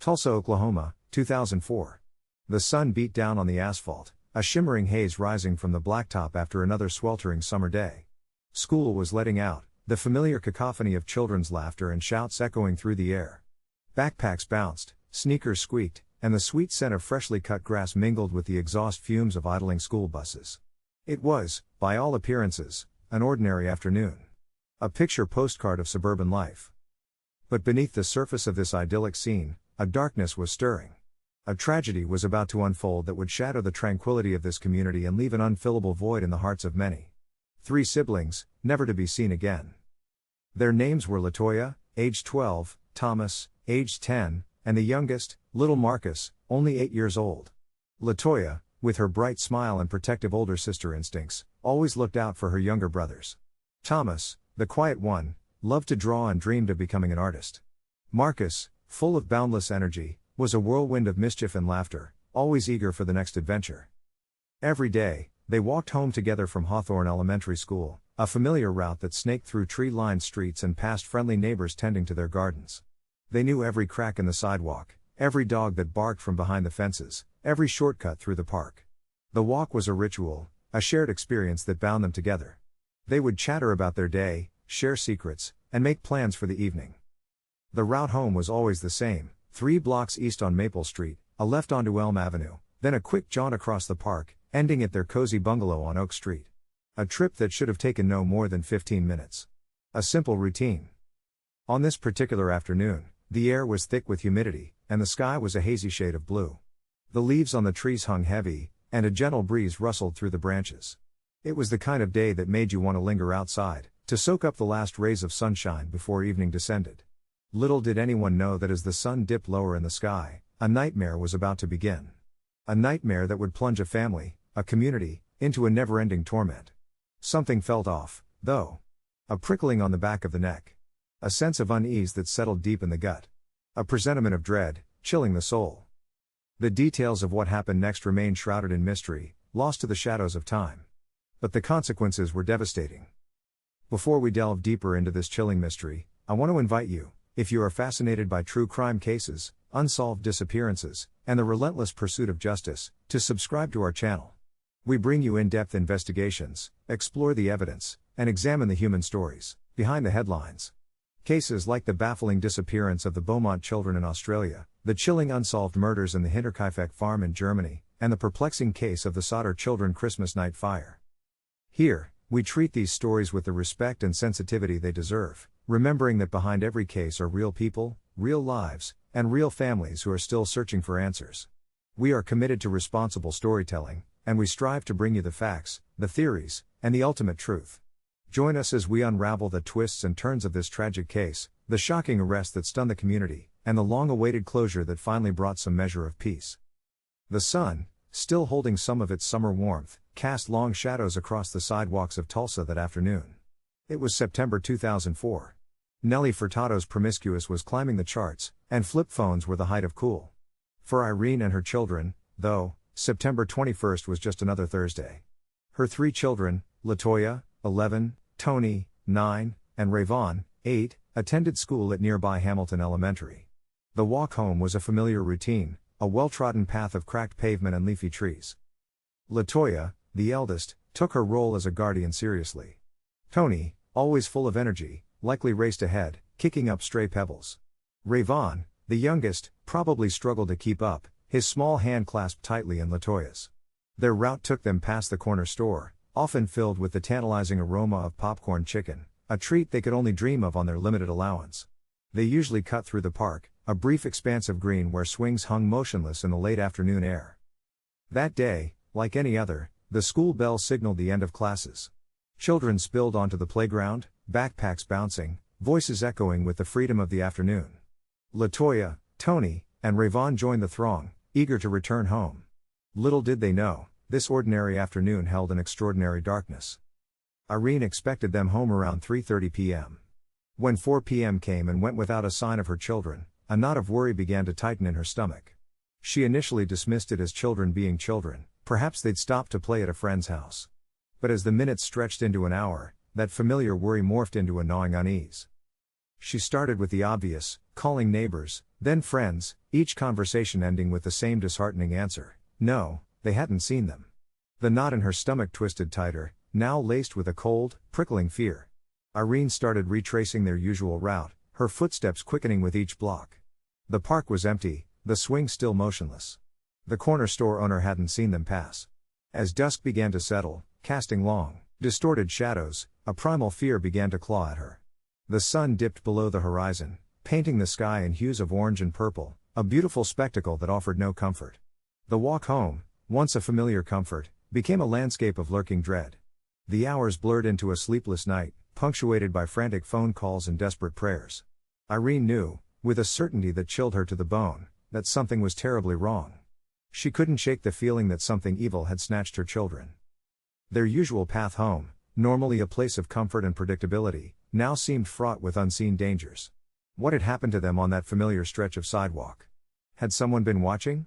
Tulsa, Oklahoma, 2004. The sun beat down on the asphalt, a shimmering haze rising from the blacktop after another sweltering summer day. School was letting out, the familiar cacophony of children's laughter and shouts echoing through the air. Backpacks bounced, sneakers squeaked, and the sweet scent of freshly cut grass mingled with the exhaust fumes of idling school buses. It was, by all appearances, an ordinary afternoon. A picture postcard of suburban life. But beneath the surface of this idyllic scene, a darkness was stirring. A tragedy was about to unfold that would shatter the tranquility of this community and leave an unfillable void in the hearts of many. 3 siblings, never to be seen again. Their names were Latoya, aged 12, Thomas, aged 10, and the youngest, little Marcus, only 8 years old. Latoya, with her bright smile and protective older sister instincts, always looked out for her younger brothers. Thomas, the quiet one, loved to draw and dreamed of becoming an artist. Marcus, full of boundless energy, was a whirlwind of mischief and laughter, always eager for the next adventure. Every day, they walked home together from Hawthorne Elementary School, a familiar route that snaked through tree-lined streets and past friendly neighbors tending to their gardens. They knew every crack in the sidewalk, every dog that barked from behind the fences, every shortcut through the park. The walk was a ritual, a shared experience that bound them together. They would chatter about their day, share secrets, and make plans for the evening. The route home was always the same: 3 blocks east on Maple Street, a left onto Elm Avenue, then a quick jaunt across the park, ending at their cozy bungalow on Oak Street. A trip that should have taken no more than 15 minutes. A simple routine. On this particular afternoon, the air was thick with humidity, and the sky was a hazy shade of blue. The leaves on the trees hung heavy, and a gentle breeze rustled through the branches. It was the kind of day that made you want to linger outside, to soak up the last rays of sunshine before evening descended. Little did anyone know that as the sun dipped lower in the sky, a nightmare was about to begin. A nightmare that would plunge a family, a community, into a never-ending torment. Something felt off, though. A prickling on the back of the neck. A sense of unease that settled deep in the gut. A presentiment of dread, chilling the soul. The details of what happened next remained shrouded in mystery, lost to the shadows of time. But the consequences were devastating. Before we delve deeper into this chilling mystery, I want to invite you, if you are fascinated by true crime cases, unsolved disappearances, and the relentless pursuit of justice, to subscribe to our channel. We bring you in-depth investigations, explore the evidence, and examine the human stories behind the headlines. Cases like the baffling disappearance of the Beaumont children in Australia, the chilling unsolved murders in the Hinterkaifeck farm in Germany, and the perplexing case of the Sodder children Christmas night fire. Here, we treat these stories with the respect and sensitivity they deserve, remembering that behind every case are real people, real lives, and real families who are still searching for answers. We are committed to responsible storytelling, and we strive to bring you the facts, the theories, and the ultimate truth. Join us as we unravel the twists and turns of this tragic case, the shocking arrest that stunned the community, and the long-awaited closure that finally brought some measure of peace. The sun, still holding some of its summer warmth, cast long shadows across the sidewalks of Tulsa that afternoon. It was September 2004. Nelly Furtado's Promiscuous was climbing the charts, and flip phones were the height of cool. For Irene and her children, though, September 21st was just another Thursday. Her 3 children, Latoya, 11, Tony, 9, and Rayvon, 8, attended school at nearby Hamilton Elementary. The walk home was a familiar routine, a well-trodden path of cracked pavement and leafy trees. Latoya, the eldest, took her role as a guardian seriously. Tony, always full of energy, likely raced ahead, kicking up stray pebbles. Rayvon, the youngest, probably struggled to keep up, his small hand clasped tightly in Latoya's. Their route took them past the corner store, often filled with the tantalizing aroma of popcorn chicken, a treat they could only dream of on their limited allowance. They usually cut through the park, a brief expanse of green where swings hung motionless in the late afternoon air. That day, like any other, the school bell signaled the end of classes. Children spilled onto the playground, backpacks bouncing, voices echoing with the freedom of the afternoon. Latoya, Tony, and Rayvon joined the throng, eager to return home. Little did they know, this ordinary afternoon held an extraordinary darkness. Irene expected them home around 3:30 p.m. When 4 p.m. came and went without a sign of her children, a knot of worry began to tighten in her stomach. She initially dismissed it as children being children, perhaps they'd stopped to play at a friend's house. But as the minutes stretched into an hour, that familiar worry morphed into a gnawing unease. She started with the obvious, calling neighbors, then friends, each conversation ending with the same disheartening answer: no, they hadn't seen them. The knot in her stomach twisted tighter, now laced with a cold, prickling fear. Irene started retracing their usual route, her footsteps quickening with each block. The park was empty, the swing still motionless. The corner store owner hadn't seen them pass. As dusk began to settle, casting long, distorted shadows, a primal fear began to claw at her. The sun dipped below the horizon, painting the sky in hues of orange and purple, a beautiful spectacle that offered no comfort. The walk home, once a familiar comfort, became a landscape of lurking dread. The hours blurred into a sleepless night, punctuated by frantic phone calls and desperate prayers. Irene knew, with a certainty that chilled her to the bone, that something was terribly wrong. She couldn't shake the feeling that something evil had snatched her children. Their usual path home, normally a place of comfort and predictability, now seemed fraught with unseen dangers. What had happened to them on that familiar stretch of sidewalk? Had someone been watching?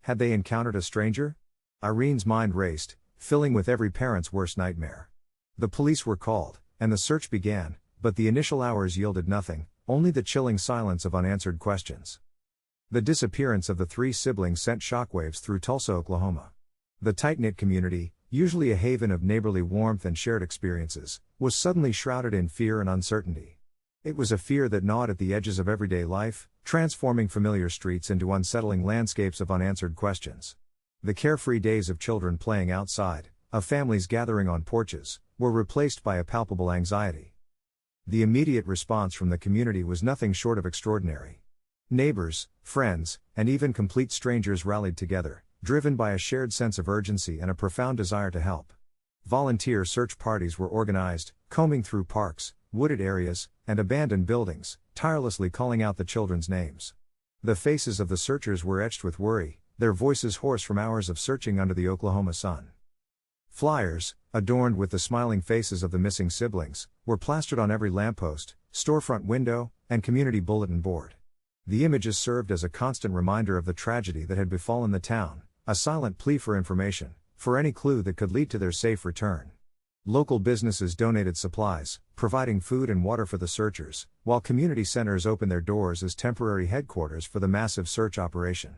Had they encountered a stranger? Irene's mind raced, filling with every parent's worst nightmare. The police were called, and the search began, but the initial hours yielded nothing, only the chilling silence of unanswered questions. The disappearance of the three siblings sent shockwaves through Tulsa, Oklahoma. The tight-knit community, usually a haven of neighborly warmth and shared experiences, was suddenly shrouded in fear and uncertainty. It was a fear that gnawed at the edges of everyday life, transforming familiar streets into unsettling landscapes of unanswered questions. The carefree days of children playing outside, of families gathering on porches, were replaced by a palpable anxiety. The immediate response from the community was nothing short of extraordinary. Neighbors, friends, and even complete strangers rallied together, driven by a shared sense of urgency and a profound desire to help. Volunteer search parties were organized, combing through parks, wooded areas, and abandoned buildings, tirelessly calling out the children's names. The faces of the searchers were etched with worry, their voices hoarse from hours of searching under the Oklahoma sun. Flyers, adorned with the smiling faces of the missing siblings, were plastered on every lamppost, storefront window, and community bulletin board. The images served as a constant reminder of the tragedy that had befallen the town, a silent plea for information, for any clue that could lead to their safe return. Local businesses donated supplies, providing food and water for the searchers, while community centers opened their doors as temporary headquarters for the massive search operation.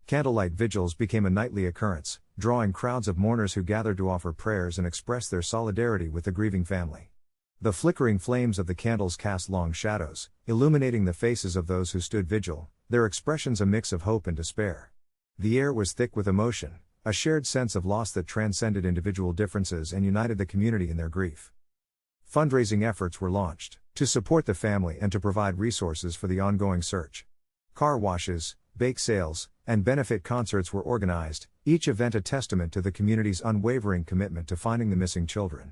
Candlelight vigils became a nightly occurrence, drawing crowds of mourners who gathered to offer prayers and express their solidarity with the grieving family. The flickering flames of the candles cast long shadows, illuminating the faces of those who stood vigil, their expressions a mix of hope and despair. The air was thick with emotion, a shared sense of loss that transcended individual differences and united the community in their grief. Fundraising efforts were launched, to support the family and to provide resources for the ongoing search. Car washes, bake sales, and benefit concerts were organized, each event a testament to the community's unwavering commitment to finding the missing children.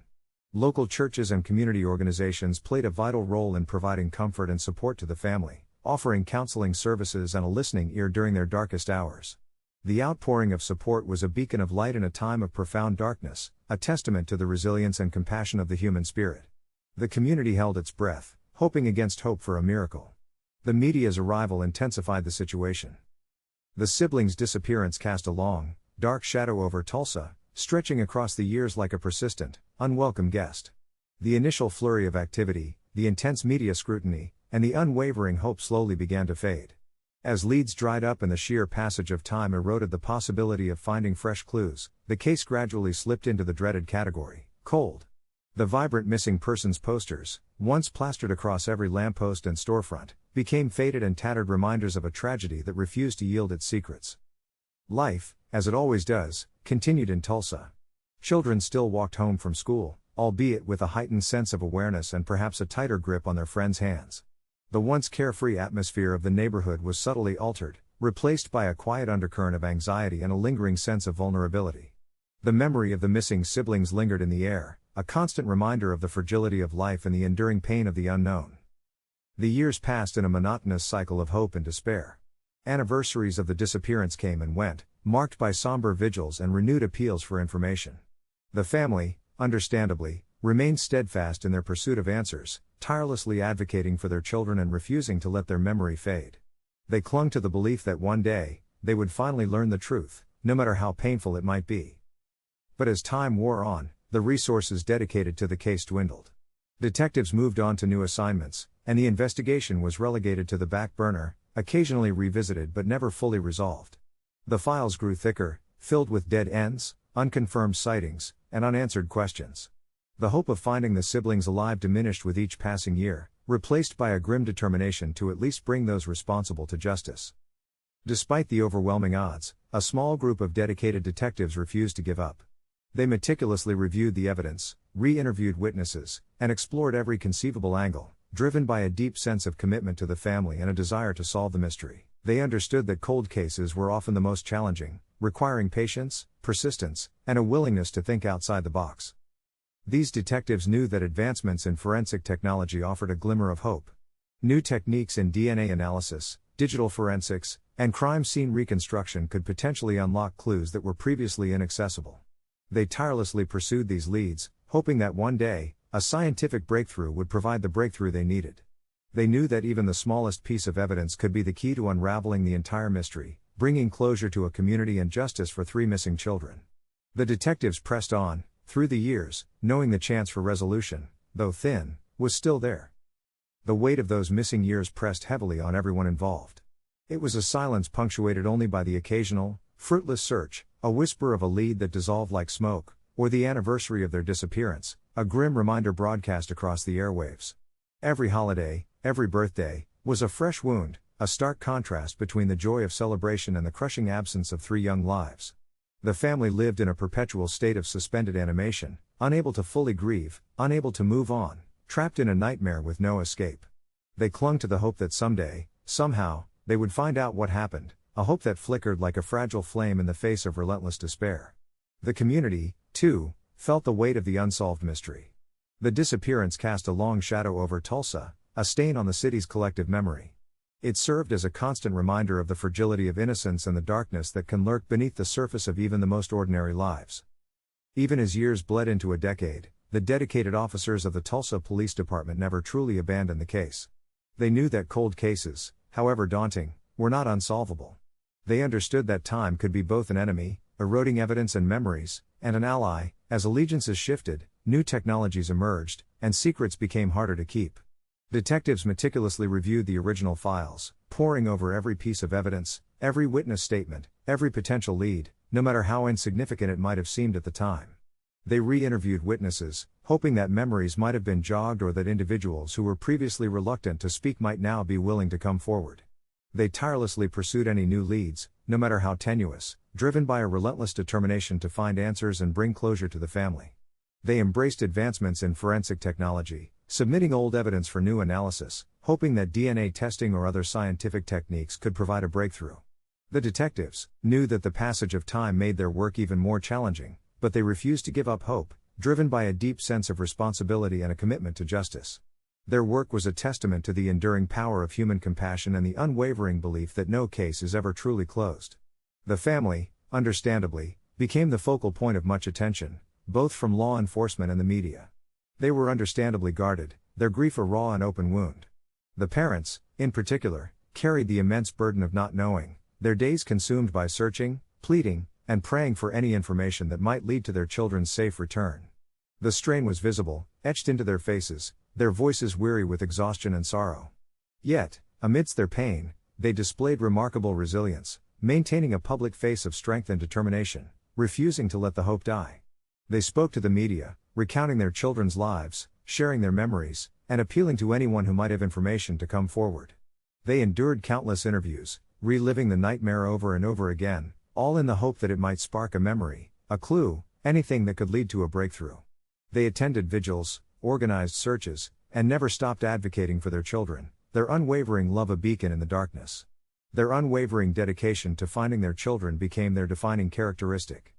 Local churches and community organizations played a vital role in providing comfort and support to the family, offering counseling services and a listening ear during their darkest hours. The outpouring of support was a beacon of light in a time of profound darkness, a testament to the resilience and compassion of the human spirit. The community held its breath, hoping against hope for a miracle. The media's arrival intensified the situation. The siblings' disappearance cast a long, dark shadow over Tulsa, stretching across the years like a persistent, unwelcome guest. The initial flurry of activity, the intense media scrutiny, and the unwavering hope slowly began to fade. As leads dried up and the sheer passage of time eroded the possibility of finding fresh clues, the case gradually slipped into the dreaded category, cold. The vibrant missing persons posters, once plastered across every lamppost and storefront, became faded and tattered reminders of a tragedy that refused to yield its secrets. Life, as it always does, continued in Tulsa. Children still walked home from school, albeit with a heightened sense of awareness and perhaps a tighter grip on their friends' hands. The once carefree atmosphere of the neighborhood was subtly altered, replaced by a quiet undercurrent of anxiety and a lingering sense of vulnerability. The memory of the missing siblings lingered in the air, a constant reminder of the fragility of life and the enduring pain of the unknown. The years passed in a monotonous cycle of hope and despair. Anniversaries of the disappearance came and went, marked by somber vigils and renewed appeals for information. The family, understandably, remained steadfast in their pursuit of answers, tirelessly advocating for their children and refusing to let their memory fade. They clung to the belief that one day, they would finally learn the truth, no matter how painful it might be. But as time wore on, the resources dedicated to the case dwindled. Detectives moved on to new assignments, and the investigation was relegated to the back burner, occasionally revisited but never fully resolved. The files grew thicker, filled with dead ends, unconfirmed sightings, and unanswered questions. The hope of finding the siblings alive diminished with each passing year, replaced by a grim determination to at least bring those responsible to justice. Despite the overwhelming odds, a small group of dedicated detectives refused to give up. They meticulously reviewed the evidence, re-interviewed witnesses, and explored every conceivable angle, driven by a deep sense of commitment to the family and a desire to solve the mystery. They understood that cold cases were often the most challenging, requiring patience, persistence, and a willingness to think outside the box. These detectives knew that advancements in forensic technology offered a glimmer of hope. New techniques in DNA analysis, digital forensics, and crime scene reconstruction could potentially unlock clues that were previously inaccessible. They tirelessly pursued these leads, hoping that one day, a scientific breakthrough would provide the breakthrough they needed. They knew that even the smallest piece of evidence could be the key to unraveling the entire mystery, bringing closure to a community and justice for 3 missing children. The detectives pressed on, through the years, knowing the chance for resolution, though thin, was still there. The weight of those missing years pressed heavily on everyone involved. It was a silence punctuated only by the occasional, fruitless search, a whisper of a lead that dissolved like smoke, or the anniversary of their disappearance, a grim reminder broadcast across the airwaves. Every holiday, every birthday, was a fresh wound, a stark contrast between the joy of celebration and the crushing absence of 3 young lives. The family lived in a perpetual state of suspended animation, unable to fully grieve, unable to move on, trapped in a nightmare with no escape. They clung to the hope that someday, somehow, they would find out what happened, a hope that flickered like a fragile flame in the face of relentless despair. The community, too, felt the weight of the unsolved mystery. The disappearance cast a long shadow over Tulsa, a stain on the city's collective memory. It served as a constant reminder of the fragility of innocence and the darkness that can lurk beneath the surface of even the most ordinary lives. Even as years bled into a decade, the dedicated officers of the Tulsa Police Department never truly abandoned the case. They knew that cold cases, however daunting, were not unsolvable. They understood that time could be both an enemy, eroding evidence and memories, and an ally. As allegiances shifted, new technologies emerged, and secrets became harder to keep. Detectives meticulously reviewed the original files, poring over every piece of evidence, every witness statement, every potential lead, no matter how insignificant it might have seemed at the time. They re-interviewed witnesses, hoping that memories might have been jogged or that individuals who were previously reluctant to speak might now be willing to come forward. They tirelessly pursued any new leads, no matter how tenuous, driven by a relentless determination to find answers and bring closure to the family. They embraced advancements in forensic technology, submitting old evidence for new analysis, hoping that DNA testing or other scientific techniques could provide a breakthrough. The detectives knew that the passage of time made their work even more challenging, but they refused to give up hope, driven by a deep sense of responsibility and a commitment to justice. Their work was a testament to the enduring power of human compassion and the unwavering belief that no case is ever truly closed. The family, understandably, became the focal point of much attention, both from law enforcement and the media. They were understandably guarded, their grief a raw and open wound. The parents, in particular, carried the immense burden of not knowing, their days consumed by searching, pleading, and praying for any information that might lead to their children's safe return. The strain was visible, etched into their faces, their voices weary with exhaustion and sorrow. Yet, amidst their pain, they displayed remarkable resilience, maintaining a public face of strength and determination, refusing to let the hope die. They spoke to the media, recounting their children's lives, sharing their memories, and appealing to anyone who might have information to come forward. They endured countless interviews, reliving the nightmare over and over again, all in the hope that it might spark a memory, a clue, anything that could lead to a breakthrough. They attended vigils, organized searches, and never stopped advocating for their children, their unwavering love a beacon in the darkness. Their unwavering dedication to finding their children became their defining characteristic.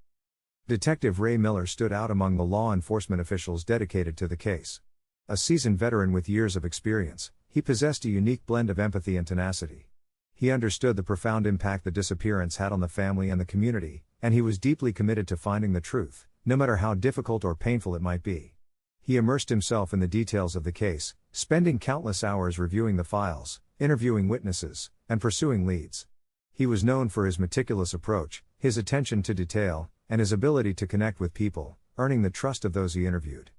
Detective Ray Miller stood out among the law enforcement officials dedicated to the case. A seasoned veteran with years of experience, he possessed a unique blend of empathy and tenacity. He understood the profound impact the disappearance had on the family and the community, and he was deeply committed to finding the truth, no matter how difficult or painful it might be. He immersed himself in the details of the case, spending countless hours reviewing the files, interviewing witnesses, and pursuing leads. He was known for his meticulous approach, his attention to detail, and his ability to connect with people, earning the trust of those he interviewed.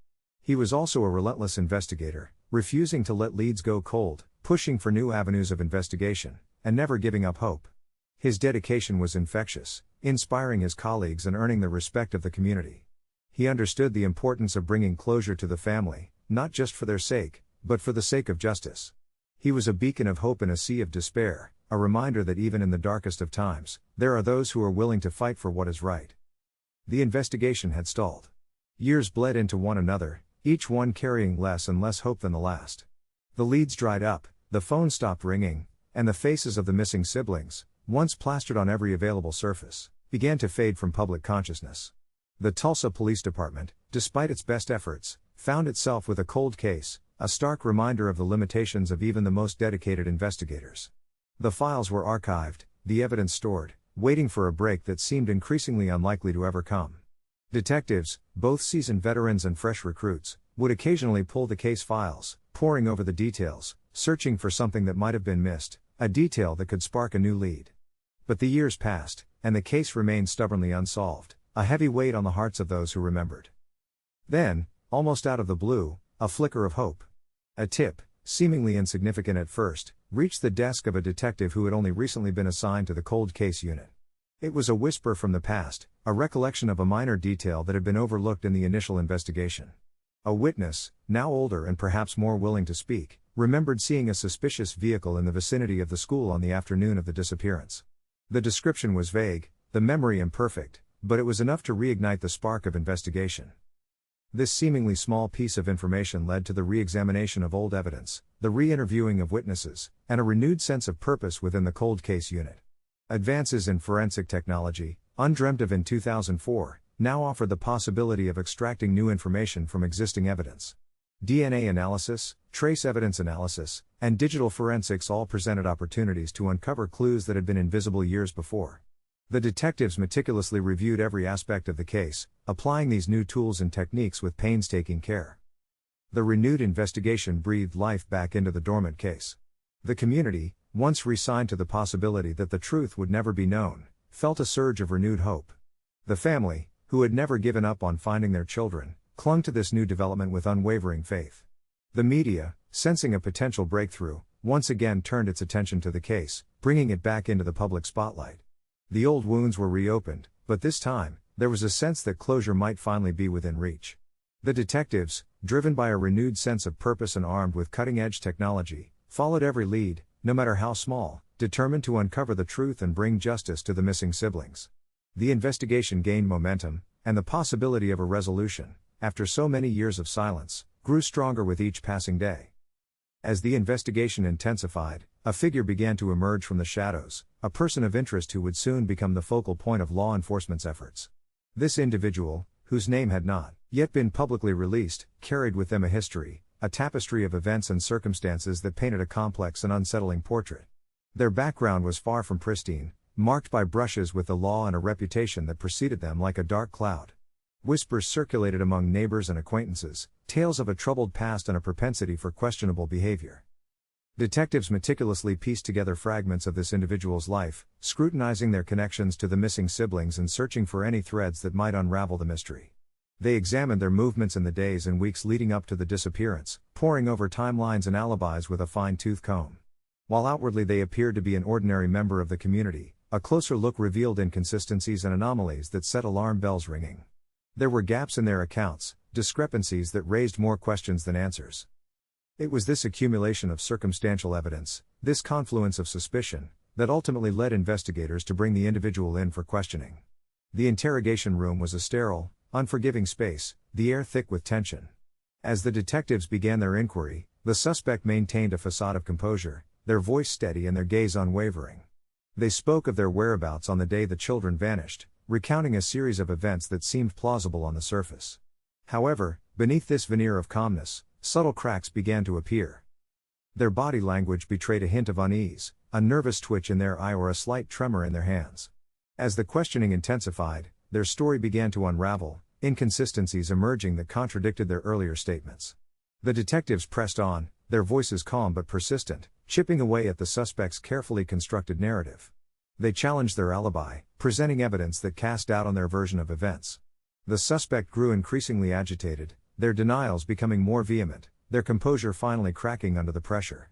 He was also a relentless investigator, refusing to let leads go cold, pushing for new avenues of investigation, and never giving up hope. His dedication was infectious, inspiring his colleagues and earning the respect of the community. He understood the importance of bringing closure to the family, not just for their sake, but for the sake of justice. He was a beacon of hope in a sea of despair, a reminder that even in the darkest of times, there are those who are willing to fight for what is right. The investigation had stalled. Years bled into one another, each one carrying less and less hope than the last. The leads dried up, the phone stopped ringing, and the faces of the missing siblings, once plastered on every available surface, began to fade from public consciousness. The Tulsa Police Department, despite its best efforts, found itself with a cold case, a stark reminder of the limitations of even the most dedicated investigators. The files were archived, the evidence stored, waiting for a break that seemed increasingly unlikely to ever come. Detectives, both seasoned veterans and fresh recruits, would occasionally pull the case files, poring over the details, searching for something that might have been missed, a detail that could spark a new lead. But the years passed, and the case remained stubbornly unsolved, a heavy weight on the hearts of those who remembered. Then, almost out of the blue, a flicker of hope. A tip, seemingly insignificant at first, reached the desk of a detective who had only recently been assigned to the cold case unit. It was a whisper from the past, a recollection of a minor detail that had been overlooked in the initial investigation. A witness, now older and perhaps more willing to speak, remembered seeing a suspicious vehicle in the vicinity of the school on the afternoon of the disappearance. The description was vague, the memory imperfect, but it was enough to reignite the spark of investigation. This seemingly small piece of information led to the re-examination of old evidence, the re-interviewing of witnesses, and a renewed sense of purpose within the cold case unit. Advances in forensic technology, undreamt of in 2004, now offer the possibility of extracting new information from existing evidence. DNA analysis, trace evidence analysis, and digital forensics all presented opportunities to uncover clues that had been invisible years before. The detectives meticulously reviewed every aspect of the case, applying these new tools and techniques with painstaking care. The renewed investigation breathed life back into the dormant case. The community, once resigned to the possibility that the truth would never be known, felt a surge of renewed hope. The family, who had never given up on finding their children, clung to this new development with unwavering faith. The media, sensing a potential breakthrough, once again turned its attention to the case, bringing it back into the public spotlight. The old wounds were reopened, but this time, there was a sense that closure might finally be within reach. The detectives, driven by a renewed sense of purpose and armed with cutting-edge technology, followed every lead, no matter how small, determined to uncover the truth and bring justice to the missing siblings. The investigation gained momentum, and the possibility of a resolution, after so many years of silence, grew stronger with each passing day. As the investigation intensified, a figure began to emerge from the shadows, a person of interest who would soon become the focal point of law enforcement's efforts. This individual, whose name had not yet been publicly released, carried with them a history, a tapestry of events and circumstances that painted a complex and unsettling portrait. Their background was far from pristine, marked by brushes with the law and a reputation that preceded them like a dark cloud. Whispers circulated among neighbors and acquaintances, tales of a troubled past and a propensity for questionable behavior. Detectives meticulously pieced together fragments of this individual's life, scrutinizing their connections to the missing siblings and searching for any threads that might unravel the mystery. They examined their movements in the days and weeks leading up to the disappearance, poring over timelines and alibis with a fine-tooth comb. While outwardly they appeared to be an ordinary member of the community, a closer look revealed inconsistencies and anomalies that set alarm bells ringing. There were gaps in their accounts, discrepancies that raised more questions than answers. It was this accumulation of circumstantial evidence, this confluence of suspicion, that ultimately led investigators to bring the individual in for questioning. The interrogation room was a sterile, unforgiving space, the air thick with tension. As the detectives began their inquiry, the suspect maintained a facade of composure, their voice steady and their gaze unwavering. They spoke of their whereabouts on the day the children vanished, recounting a series of events that seemed plausible on the surface. However, beneath this veneer of calmness, subtle cracks began to appear. Their body language betrayed a hint of unease, a nervous twitch in their eye or a slight tremor in their hands. As the questioning intensified, their story began to unravel, inconsistencies emerging that contradicted their earlier statements. The detectives pressed on, their voices calm but persistent, chipping away at the suspect's carefully constructed narrative. They challenged their alibi, presenting evidence that cast doubt on their version of events. The suspect grew increasingly agitated, their denials becoming more vehement, their composure finally cracking under the pressure.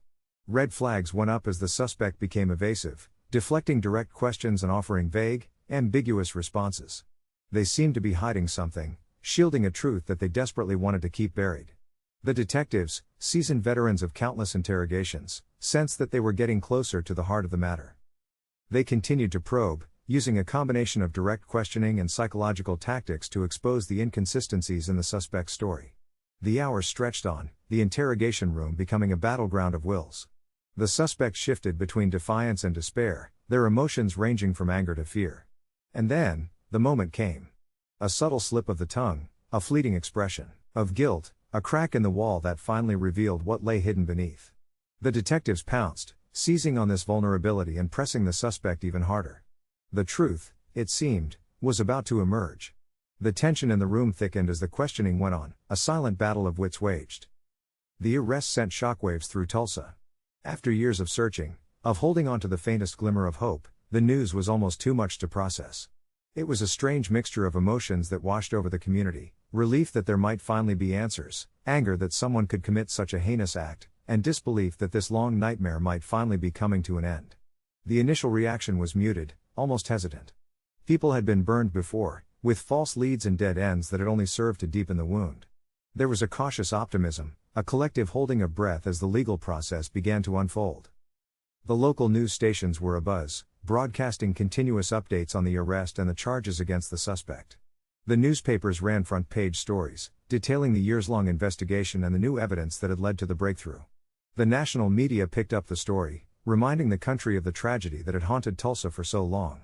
Red flags went up as the suspect became evasive, deflecting direct questions and offering vague, ambiguous responses. They seemed to be hiding something, shielding a truth that they desperately wanted to keep buried. The detectives, seasoned veterans of countless interrogations, sensed that they were getting closer to the heart of the matter. They continued to probe, using a combination of direct questioning and psychological tactics to expose the inconsistencies in the suspect's story. The hours stretched on, the interrogation room becoming a battleground of wills. The suspect shifted between defiance and despair, their emotions ranging from anger to fear. And then, the moment came. A subtle slip of the tongue, a fleeting expression of guilt, a crack in the wall that finally revealed what lay hidden beneath. The detectives pounced, seizing on this vulnerability and pressing the suspect even harder. The truth, it seemed, was about to emerge. The tension in the room thickened as the questioning went on, a silent battle of wits waged. The arrest sent shockwaves through Tulsa. After years of searching, of holding on to the faintest glimmer of hope, the news was almost too much to process. It was a strange mixture of emotions that washed over the community, relief that there might finally be answers, anger that someone could commit such a heinous act, and disbelief that this long nightmare might finally be coming to an end. The initial reaction was muted, almost hesitant. People had been burned before, with false leads and dead ends that had only served to deepen the wound. There was a cautious optimism, a collective holding of breath as the legal process began to unfold. The local news stations were abuzz, broadcasting continuous updates on the arrest and the charges against the suspect. The newspapers ran front-page stories, detailing the years-long investigation and the new evidence that had led to the breakthrough. The national media picked up the story, reminding the country of the tragedy that had haunted Tulsa for so long.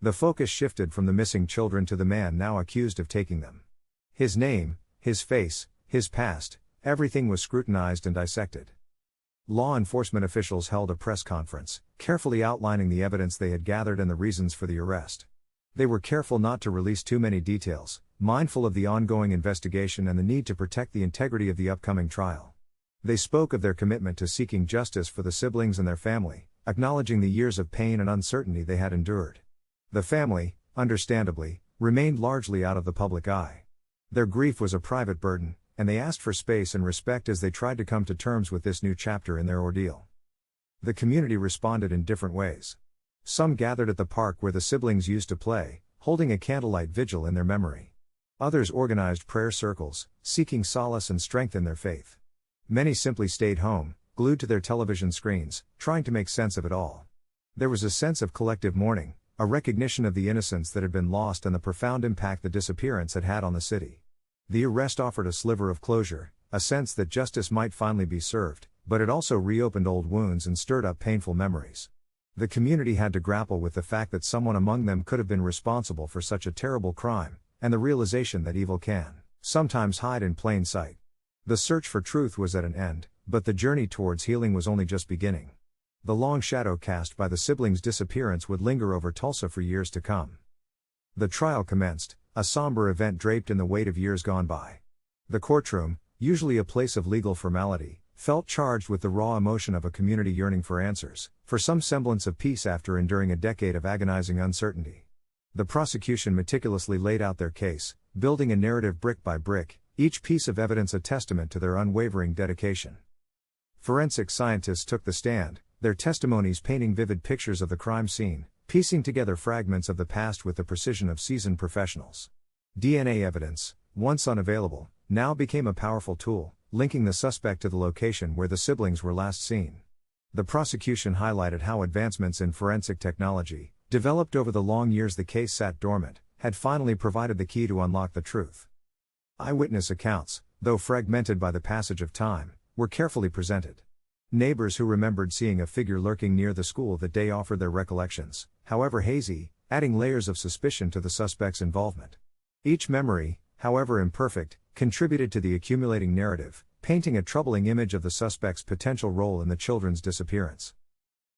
The focus shifted from the missing children to the man now accused of taking them. His name, his face, his past, everything was scrutinized and dissected. Law enforcement officials held a press conference, carefully outlining the evidence they had gathered and the reasons for the arrest. They were careful not to release too many details, mindful of the ongoing investigation and the need to protect the integrity of the upcoming trial. They spoke of their commitment to seeking justice for the siblings and their family, acknowledging the years of pain and uncertainty they had endured. The family, understandably, remained largely out of the public eye. Their grief was a private burden, and they asked for space and respect as they tried to come to terms with this new chapter in their ordeal. The community responded in different ways. Some gathered at the park where the siblings used to play, holding a candlelight vigil in their memory. Others organized prayer circles, seeking solace and strength in their faith. Many simply stayed home, glued to their television screens, trying to make sense of it all. There was a sense of collective mourning, a recognition of the innocence that had been lost and the profound impact the disappearance had had on the city. The arrest offered a sliver of closure, a sense that justice might finally be served, but it also reopened old wounds and stirred up painful memories. The community had to grapple with the fact that someone among them could have been responsible for such a terrible crime, and the realization that evil can sometimes hide in plain sight. The search for truth was at an end, but the journey towards healing was only just beginning. The long shadow cast by the siblings' disappearance would linger over Tulsa for years to come. The trial commenced, a somber event draped in the weight of years gone by. The courtroom, usually a place of legal formality, felt charged with the raw emotion of a community yearning for answers, for some semblance of peace after enduring a decade of agonizing uncertainty. The prosecution meticulously laid out their case, building a narrative brick by brick, each piece of evidence a testament to their unwavering dedication. Forensic scientists took the stand, their testimonies painting vivid pictures of the crime scene, piecing together fragments of the past with the precision of seasoned professionals. DNA evidence, once unavailable, now became a powerful tool, linking the suspect to the location where the siblings were last seen. The prosecution highlighted how advancements in forensic technology, developed over the long years the case sat dormant, had finally provided the key to unlock the truth. Eyewitness accounts, though fragmented by the passage of time, were carefully presented. Neighbors who remembered seeing a figure lurking near the school that day offered their recollections, however hazy, adding layers of suspicion to the suspect's involvement. Each memory, however imperfect, contributed to the accumulating narrative, painting a troubling image of the suspect's potential role in the children's disappearance.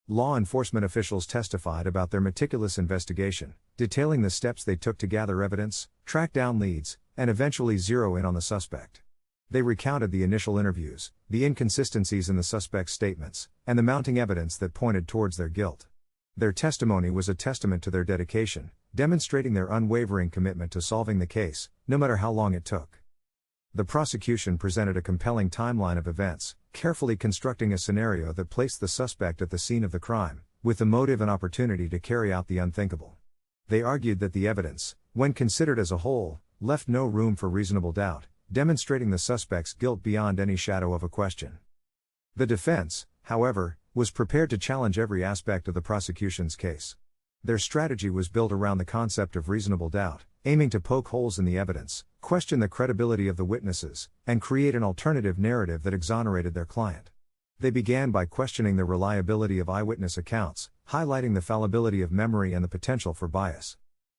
Law enforcement officials testified about their meticulous investigation, detailing the steps they took to gather evidence, track down leads, and eventually zero in on the suspect. They recounted the initial interviews, the inconsistencies in the suspect's statements, and the mounting evidence that pointed towards their guilt. Their testimony was a testament to their dedication, demonstrating their unwavering commitment to solving the case, no matter how long it took. The prosecution presented a compelling timeline of events, carefully constructing a scenario that placed the suspect at the scene of the crime, with the motive and opportunity to carry out the unthinkable. They argued that the evidence, when considered as a whole, left no room for reasonable doubt, demonstrating the suspect's guilt beyond any shadow of a question. The defense, however, was prepared to challenge every aspect of the prosecution's case. Their strategy was built around the concept of reasonable doubt, aiming to poke holes in the evidence, question the credibility of the witnesses, and create an alternative narrative that exonerated their client. They began by questioning the reliability of eyewitness accounts, highlighting the fallibility of memory and the potential for bias.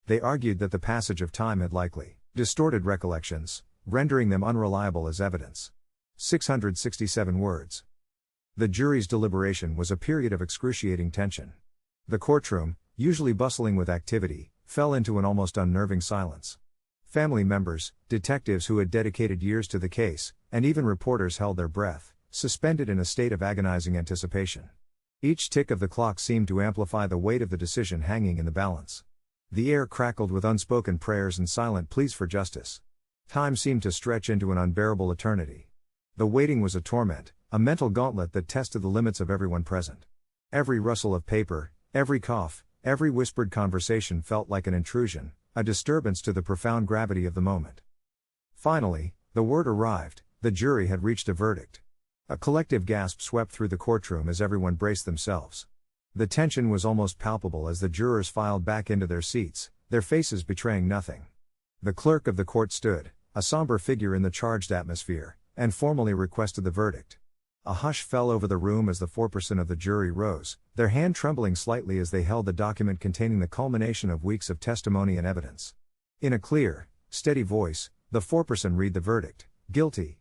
They argued that the passage of time had likely distorted recollections, rendering them unreliable as evidence. 667 words. The jury's deliberation was a period of excruciating tension. The courtroom, usually bustling with activity, fell into an almost unnerving silence. Family members, detectives who had dedicated years to the case, and even reporters held their breath, suspended in a state of agonizing anticipation. Each tick of the clock seemed to amplify the weight of the decision hanging in the balance. The air crackled with unspoken prayers and silent pleas for justice. Time seemed to stretch into an unbearable eternity. The waiting was a torment, a mental gauntlet that tested the limits of everyone present. Every rustle of paper, every cough, every whispered conversation felt like an intrusion, a disturbance to the profound gravity of the moment. Finally, the word arrived: the jury had reached a verdict. A collective gasp swept through the courtroom as everyone braced themselves. The tension was almost palpable as the jurors filed back into their seats, their faces betraying nothing. The clerk of the court stood, a somber figure in the charged atmosphere, and formally requested the verdict. A hush fell over the room as the foreperson of the jury rose, their hand trembling slightly as they held the document containing the culmination of weeks of testimony and evidence. In a clear, steady voice, the foreperson read the verdict: guilty.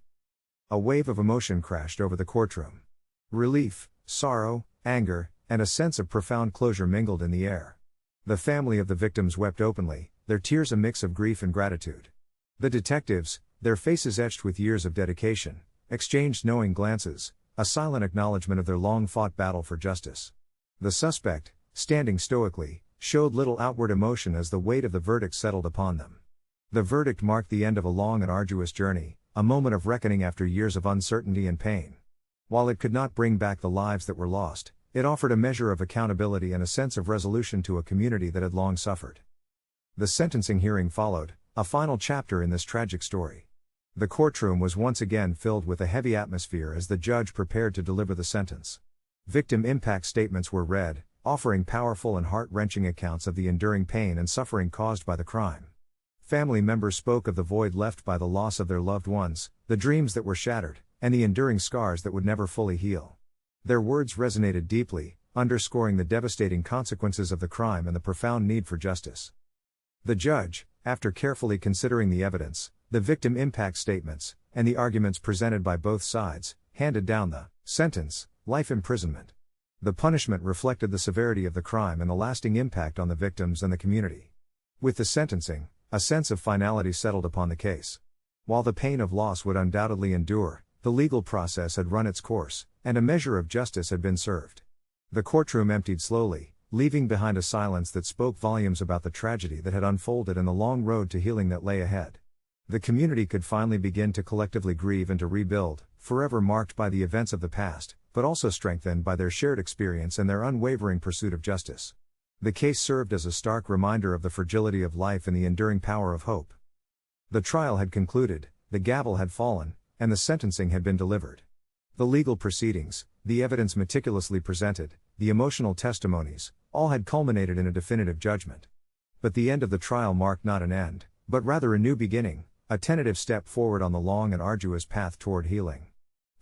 A wave of emotion crashed over the courtroom. Relief, sorrow, anger, and a sense of profound closure mingled in the air. The family of the victims wept openly, their tears a mix of grief and gratitude. The detectives, their faces etched with years of dedication, exchanged knowing glances, a silent acknowledgement of their long-fought battle for justice. The suspect, standing stoically, showed little outward emotion as the weight of the verdict settled upon them. The verdict marked the end of a long and arduous journey, a moment of reckoning after years of uncertainty and pain. While it could not bring back the lives that were lost, it offered a measure of accountability and a sense of resolution to a community that had long suffered. The sentencing hearing followed, a final chapter in this tragic story. The courtroom was once again filled with a heavy atmosphere as the judge prepared to deliver the sentence. Victim impact statements were read, offering powerful and heart-wrenching accounts of the enduring pain and suffering caused by the crime. Family members spoke of the void left by the loss of their loved ones, the dreams that were shattered, and the enduring scars that would never fully heal. Their words resonated deeply, underscoring the devastating consequences of the crime and the profound need for justice. The judge, after carefully considering the evidence, the victim impact statements, and the arguments presented by both sides, handed down the sentence: life imprisonment. The punishment reflected the severity of the crime and the lasting impact on the victims and the community. With the sentencing, a sense of finality settled upon the case. While the pain of loss would undoubtedly endure, the legal process had run its course, and a measure of justice had been served. The courtroom emptied slowly, leaving behind a silence that spoke volumes about the tragedy that had unfolded and the long road to healing that lay ahead. The community could finally begin to collectively grieve and to rebuild, forever marked by the events of the past, but also strengthened by their shared experience and their unwavering pursuit of justice. The case served as a stark reminder of the fragility of life and the enduring power of hope. The trial had concluded, the gavel had fallen, and the sentencing had been delivered. The legal proceedings, the evidence meticulously presented, the emotional testimonies, all had culminated in a definitive judgment. But the end of the trial marked not an end, but rather a new beginning, a tentative step forward on the long and arduous path toward healing.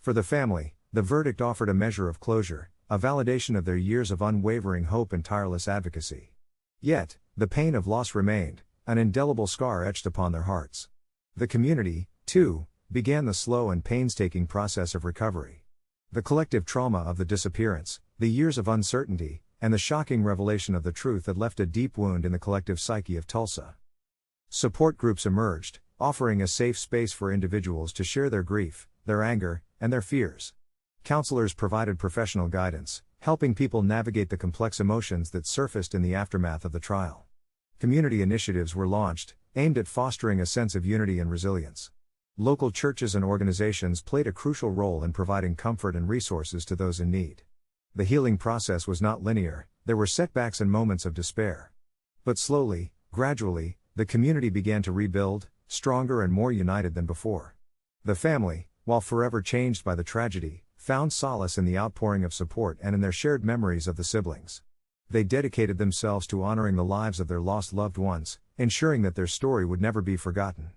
For the family, the verdict offered a measure of closure, a validation of their years of unwavering hope and tireless advocacy. Yet, the pain of loss remained, an indelible scar etched upon their hearts. The community, too, began the slow and painstaking process of recovery. The collective trauma of the disappearance, the years of uncertainty, and the shocking revelation of the truth had left a deep wound in the collective psyche of Tulsa. Support groups emerged, offering a safe space for individuals to share their grief, their anger, and their fears. Counselors provided professional guidance, helping people navigate the complex emotions that surfaced in the aftermath of the trial. Community initiatives were launched, aimed at fostering a sense of unity and resilience. Local churches and organizations played a crucial role in providing comfort and resources to those in need. The healing process was not linear, there were setbacks and moments of despair. But slowly, gradually, the community began to rebuild, stronger and more united than before. The family, while forever changed by the tragedy, found solace in the outpouring of support and in their shared memories of the siblings. They dedicated themselves to honoring the lives of their lost loved ones, ensuring that their story would never be forgotten.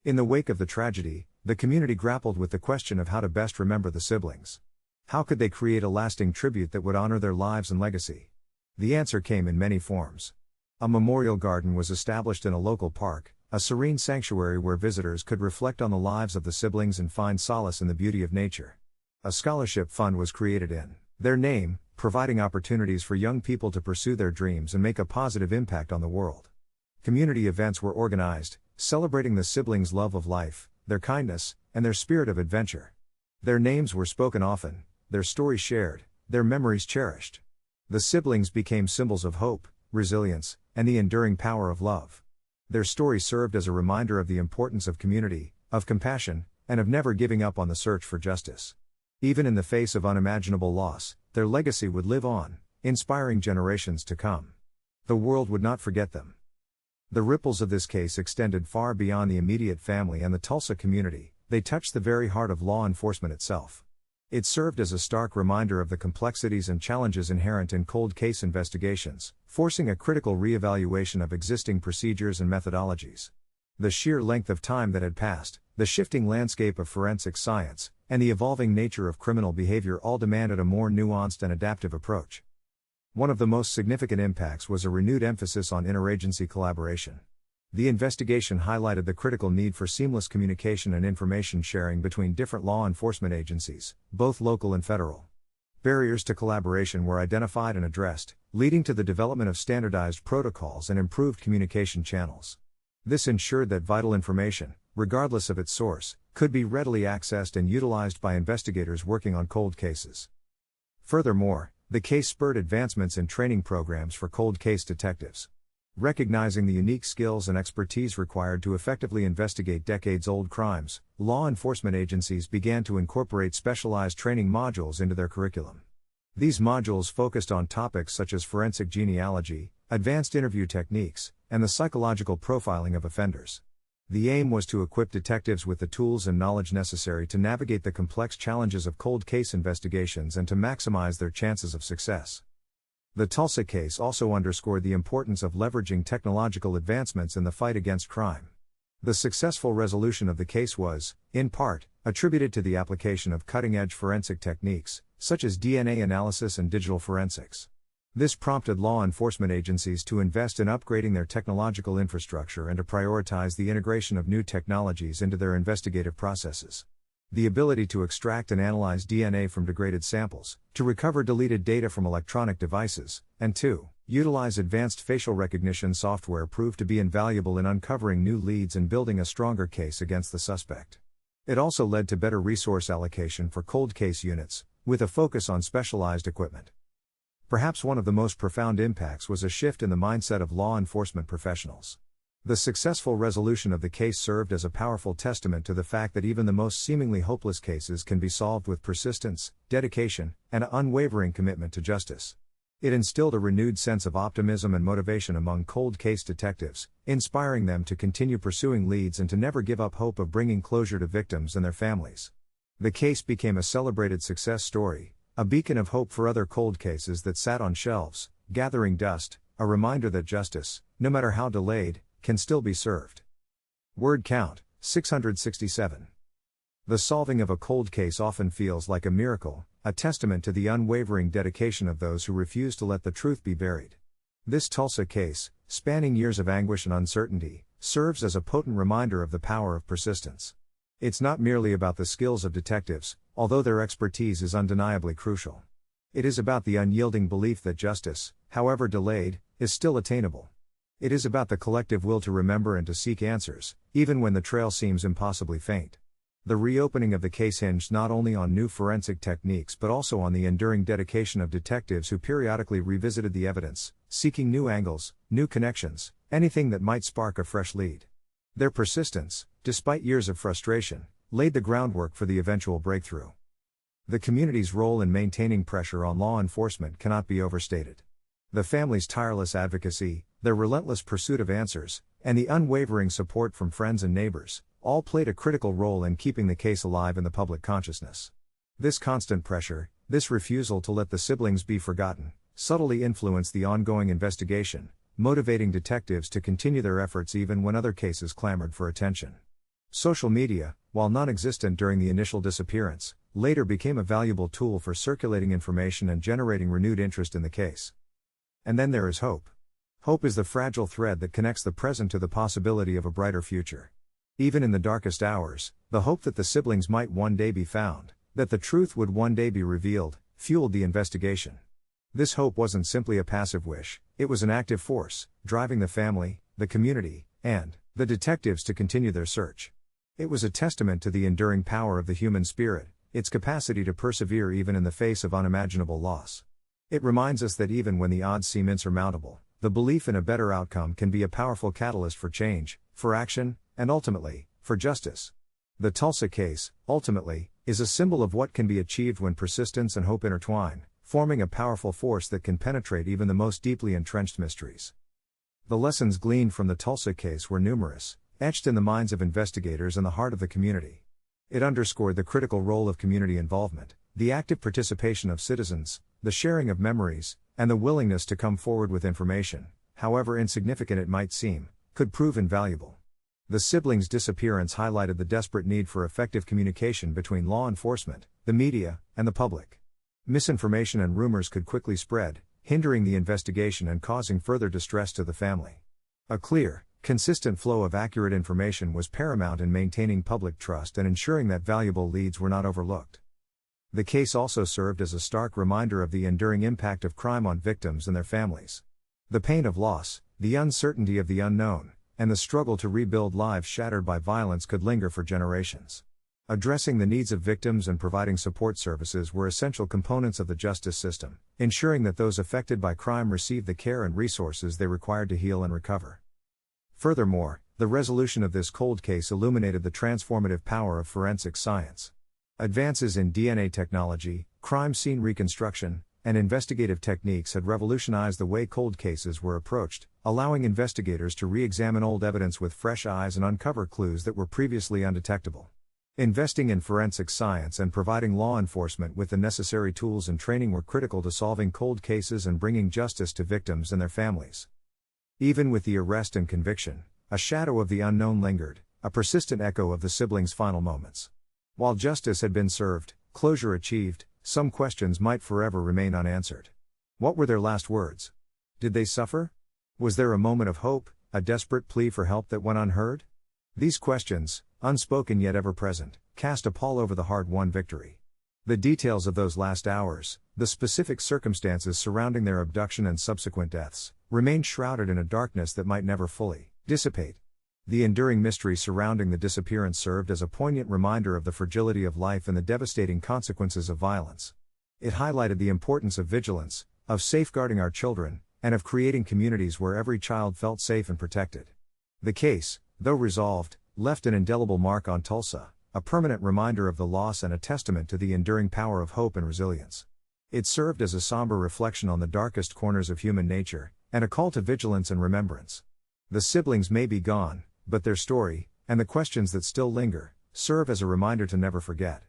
In the wake of the tragedy, the community grappled with the question of how to best remember the siblings. How could they create a lasting tribute that would honor their lives and legacy? The answer came in many forms. A memorial garden was established in a local park, a serene sanctuary where visitors could reflect on the lives of the siblings and find solace in the beauty of nature. A scholarship fund was created in their name, providing opportunities for young people to pursue their dreams and make a positive impact on the world. Community events were organized, celebrating the siblings' love of life, their kindness, and their spirit of adventure. Their names were spoken often, their stories shared, their memories cherished. The siblings became symbols of hope, resilience, and the enduring power of love. Their story served as a reminder of the importance of community, of compassion, and of never giving up on the search for justice. Even in the face of unimaginable loss, their legacy would live on, inspiring generations to come. The world would not forget them. The ripples of this case extended far beyond the immediate family and the Tulsa community, they touched the very heart of law enforcement itself. It served as a stark reminder of the complexities and challenges inherent in cold case investigations, forcing a critical re-evaluation of existing procedures and methodologies. The sheer length of time that had passed, the shifting landscape of forensic science, and the evolving nature of criminal behavior all demanded a more nuanced and adaptive approach. One of the most significant impacts was a renewed emphasis on interagency collaboration. The investigation highlighted the critical need for seamless communication and information sharing between different law enforcement agencies, both local and federal. Barriers to collaboration were identified and addressed, leading to the development of standardized protocols and improved communication channels. This ensured that vital information, regardless of its source, could be readily accessed and utilized by investigators working on cold cases. Furthermore, the case spurred advancements in training programs for cold case detectives. Recognizing the unique skills and expertise required to effectively investigate decades-old crimes, law enforcement agencies began to incorporate specialized training modules into their curriculum. These modules focused on topics such as forensic genealogy, advanced interview techniques, and the psychological profiling of offenders. The aim was to equip detectives with the tools and knowledge necessary to navigate the complex challenges of cold case investigations and to maximize their chances of success. The Tulsa case also underscored the importance of leveraging technological advancements in the fight against crime. The successful resolution of the case was, in part, attributed to the application of cutting-edge forensic techniques, such as DNA analysis and digital forensics. This prompted law enforcement agencies to invest in upgrading their technological infrastructure and to prioritize the integration of new technologies into their investigative processes. The ability to extract and analyze DNA from degraded samples, to recover deleted data from electronic devices, and to utilize advanced facial recognition software proved to be invaluable in uncovering new leads and building a stronger case against the suspect. It also led to better resource allocation for cold case units, with a focus on specialized equipment. Perhaps one of the most profound impacts was a shift in the mindset of law enforcement professionals. The successful resolution of the case served as a powerful testament to the fact that even the most seemingly hopeless cases can be solved with persistence, dedication, and an unwavering commitment to justice. It instilled a renewed sense of optimism and motivation among cold case detectives, inspiring them to continue pursuing leads and to never give up hope of bringing closure to victims and their families. The case became a celebrated success story, a beacon of hope for other cold cases that sat on shelves, gathering dust, a reminder that justice, no matter how delayed, can still be served. Word count, 667. The solving of a cold case often feels like a miracle, a testament to the unwavering dedication of those who refuse to let the truth be buried. This Tulsa case, spanning years of anguish and uncertainty, serves as a potent reminder of the power of persistence. It's not merely about the skills of detectives, although their expertise is undeniably crucial. It is about the unyielding belief that justice, however delayed, is still attainable. It is about the collective will to remember and to seek answers, even when the trail seems impossibly faint. The reopening of the case hinged not only on new forensic techniques but also on the enduring dedication of detectives who periodically revisited the evidence, seeking new angles, new connections, anything that might spark a fresh lead. Their persistence, despite years of frustration, laid the groundwork for the eventual breakthrough. The community's role in maintaining pressure on law enforcement cannot be overstated. The family's tireless advocacy, their relentless pursuit of answers, and the unwavering support from friends and neighbors, all played a critical role in keeping the case alive in the public consciousness. This constant pressure, this refusal to let the siblings be forgotten, subtly influenced the ongoing investigation, motivating detectives to continue their efforts even when other cases clamored for attention. Social media, while non-existent during the initial disappearance, later became a valuable tool for circulating information and generating renewed interest in the case. And then there is hope. Hope is the fragile thread that connects the present to the possibility of a brighter future. Even in the darkest hours, the hope that the siblings might one day be found, that the truth would one day be revealed, fueled the investigation. This hope wasn't simply a passive wish, it was an active force, driving the family, the community, and the detectives to continue their search. It was a testament to the enduring power of the human spirit, its capacity to persevere even in the face of unimaginable loss. It reminds us that even when the odds seem insurmountable, the belief in a better outcome can be a powerful catalyst for change, for action, and ultimately, for justice. The Tulsa case, ultimately, is a symbol of what can be achieved when persistence and hope intertwine, forming a powerful force that can penetrate even the most deeply entrenched mysteries. The lessons gleaned from the Tulsa case were numerous, etched in the minds of investigators and the heart of the community. It underscored the critical role of community involvement, the active participation of citizens, the sharing of memories, and the willingness to come forward with information, however insignificant it might seem, could prove invaluable. The siblings' disappearance highlighted the desperate need for effective communication between law enforcement, the media, and the public. Misinformation and rumors could quickly spread, hindering the investigation and causing further distress to the family. A clear, consistent flow of accurate information was paramount in maintaining public trust and ensuring that valuable leads were not overlooked. The case also served as a stark reminder of the enduring impact of crime on victims and their families. The pain of loss, the uncertainty of the unknown, and the struggle to rebuild lives shattered by violence could linger for generations. Addressing the needs of victims and providing support services were essential components of the justice system, ensuring that those affected by crime received the care and resources they required to heal and recover. Furthermore, the resolution of this cold case illuminated the transformative power of forensic science. Advances in DNA technology, crime scene reconstruction, and investigative techniques had revolutionized the way cold cases were approached, allowing investigators to re-examine old evidence with fresh eyes and uncover clues that were previously undetectable. Investing in forensic science and providing law enforcement with the necessary tools and training were critical to solving cold cases and bringing justice to victims and their families. Even with the arrest and conviction, a shadow of the unknown lingered, a persistent echo of the siblings' final moments. While justice had been served, closure achieved, some questions might forever remain unanswered. What were their last words? Did they suffer? Was there a moment of hope, a desperate plea for help that went unheard? These questions, unspoken yet ever present, cast a pall over the hard-won victory. The details of those last hours, the specific circumstances surrounding their abduction and subsequent deaths, remained shrouded in a darkness that might never fully dissipate. The enduring mystery surrounding the disappearance served as a poignant reminder of the fragility of life and the devastating consequences of violence. It highlighted the importance of vigilance, of safeguarding our children, and of creating communities where every child felt safe and protected. The case, though resolved, left an indelible mark on Tulsa, a permanent reminder of the loss and a testament to the enduring power of hope and resilience. It served as a somber reflection on the darkest corners of human nature, and a call to vigilance and remembrance. The siblings may be gone, but their story, and the questions that still linger, serve as a reminder to never forget.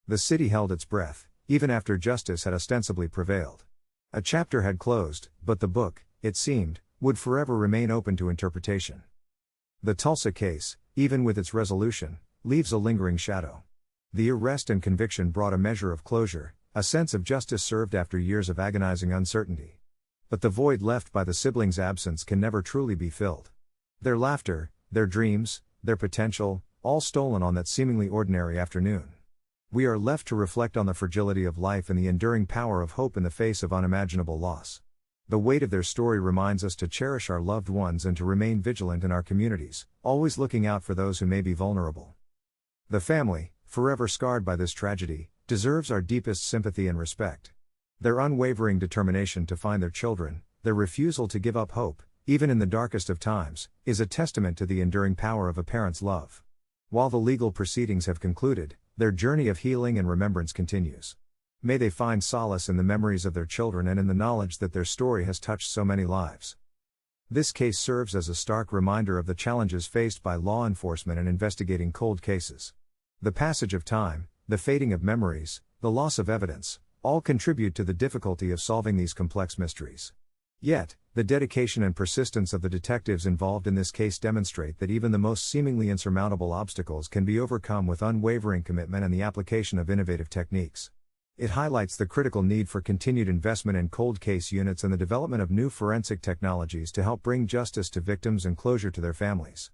The city held its breath, even after justice had ostensibly prevailed. A chapter had closed, but the book, it seemed, would forever remain open to interpretation. The Tulsa case, even with its resolution, leaves a lingering shadow. The arrest and conviction brought a measure of closure, a sense of justice served after years of agonizing uncertainty. But the void left by the siblings' absence can never truly be filled. Their laughter, their dreams, their potential, all stolen on that seemingly ordinary afternoon. We are left to reflect on the fragility of life and the enduring power of hope in the face of unimaginable loss. The weight of their story reminds us to cherish our loved ones and to remain vigilant in our communities, always looking out for those who may be vulnerable. The family, forever scarred by this tragedy, deserves our deepest sympathy and respect. Their unwavering determination to find their children, their refusal to give up hope, even in the darkest of times, is a testament to the enduring power of a parent's love. While the legal proceedings have concluded, their journey of healing and remembrance continues. May they find solace in the memories of their children and in the knowledge that their story has touched so many lives. This case serves as a stark reminder of the challenges faced by law enforcement in investigating cold cases. The passage of time, the fading of memories, the loss of evidence, all contribute to the difficulty of solving these complex mysteries. Yet, the dedication and persistence of the detectives involved in this case demonstrate that even the most seemingly insurmountable obstacles can be overcome with unwavering commitment and the application of innovative techniques. It highlights the critical need for continued investment in cold case units and the development of new forensic technologies to help bring justice to victims and closure to their families.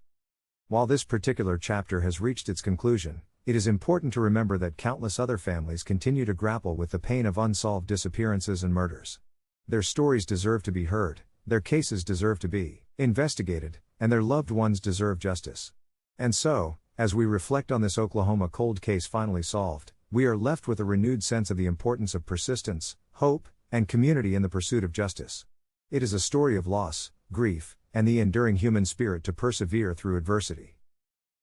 While this particular chapter has reached its conclusion, it is important to remember that countless other families continue to grapple with the pain of unsolved disappearances and murders. Their stories deserve to be heard, their cases deserve to be investigated, and their loved ones deserve justice. And so, as we reflect on this Oklahoma cold case finally solved, we are left with a renewed sense of the importance of persistence, hope, and community in the pursuit of justice. It is a story of loss, grief, and the enduring human spirit to persevere through adversity.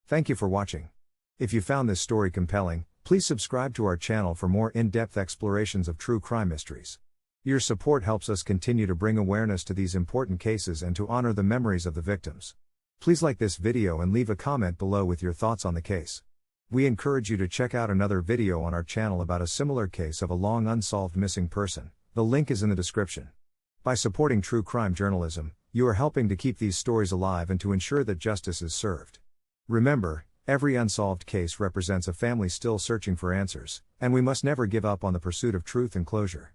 Thank you for watching. If you found this story compelling, please subscribe to our channel for more in-depth explorations of true crime mysteries. Your support helps us continue to bring awareness to these important cases and to honor the memories of the victims. Please like this video and leave a comment below with your thoughts on the case. We encourage you to check out another video on our channel about a similar case of a long unsolved missing person. The link is in the description. By supporting true crime journalism, you are helping to keep these stories alive and to ensure that justice is served. Remember, every unsolved case represents a family still searching for answers, and we must never give up on the pursuit of truth and closure.